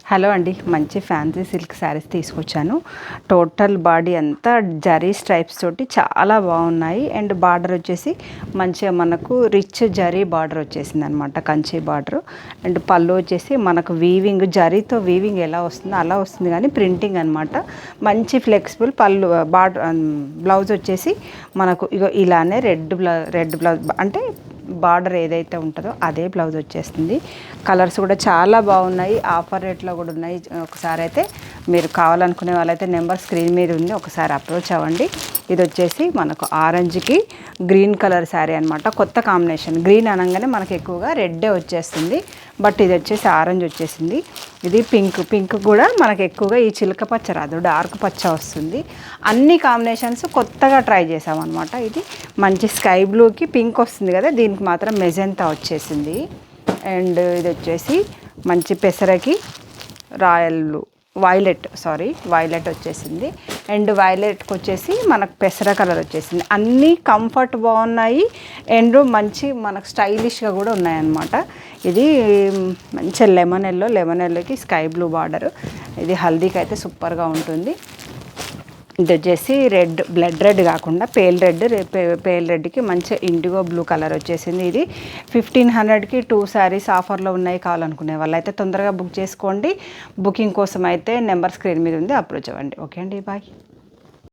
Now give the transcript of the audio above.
Hello అండి, మంచి fancy silk saris తీసుకొచ్చాను. టోటల్ బాడీ అంతా జరీ స్ట్రైప్స్ తోటి చాలా బాగున్నాయి. అండ్ బార్డర్ వచ్చేసి మంచిగా మనకు రిచ్ జరీ బార్డర్ వచ్చేసింది అనమాట, కంచి బార్డర్. అండ్ పళ్ళు వచ్చేసి మనకు వీవింగ్, జరీతో వీవింగ్ ఎలా వస్తుందో అలా వస్తుంది, కానీ ప్రింటింగ్ అనమాట. మంచి ఫ్లెక్సిబుల్ పళ్ళు. బ్లౌజ్ వచ్చేసి మనకు ఇగో ఇలానే రెడ్ బ్లౌజ్ అంటే బార్డర్ ఏదైతే ఉంటుందో అదే బ్లౌజ్ వచ్చేస్తుంది. కలర్స్ కూడా చాలా బాగున్నాయి, ఆఫర్ రేట్లో కూడా ఉన్నాయి. ఒకసారి అయితే మీరు కావాలనుకునే వాళ్ళైతే నెంబర్ స్క్రీన్ మీద ఉంది, ఒకసారి అప్రోచ్ అవ్వండి. ఇది వచ్చేసి మనకు ఆరెంజ్కి గ్రీన్ కలర్ శారీ అనమాట. కొత్త కాంబినేషన్. గ్రీన్ అనగానే మనకు ఎక్కువగా రెడ్డే వచ్చేస్తుంది, బట్ ఇది వచ్చేసి ఆరెంజ్ వచ్చేసింది. ఇది పింక్ కూడా మనకు ఎక్కువగా ఈ చిలక పచ్చ రాదు, డార్క్ పచ్చ వస్తుంది. అన్ని కాంబినేషన్స్ కొత్తగా ట్రై చేసామన్నమాట. ఇది మంచి స్కై బ్లూకి పింక్ వస్తుంది కదా, దీనికి మాత్రం మెజెంతా వచ్చేసింది. అండ్ ఇది వచ్చేసి మంచి పెసరకి రాయల్ బ్లూ, వైలెట్ వచ్చేసింది. అండ్ వైలెట్కి వచ్చేసి మనకు పెసర కలర్ వచ్చేసింది. అన్నీ కంఫర్ట్ బాగున్నాయి అండ్ మంచి మనకు స్టైలిష్గా కూడా ఉన్నాయన్నమాట. ఇది మంచి లెమన్ ఎల్లోకి స్కై బ్లూ బార్డర్. ఇది హల్దీకి అయితే సూపర్గా ఉంటుంది. ఇది వచ్చేసి బ్లడ్ రెడ్ కాకుండా పేల్ రెడ్కి మంచి ఇండిగో బ్లూ కలర్ వచ్చేసింది. ఇది 1500కి 2 శారీస్ ఆఫర్లో ఉన్నాయి. కావాలనుకునే వాళ్ళు అయితే తొందరగా బుక్ చేసుకోండి. బుకింగ్ కోసం అయితే నెంబర్ స్క్రీన్ మీద ఉంది, అప్రోచ్ అవ్వండి. ఓకే అండి, బాయ్.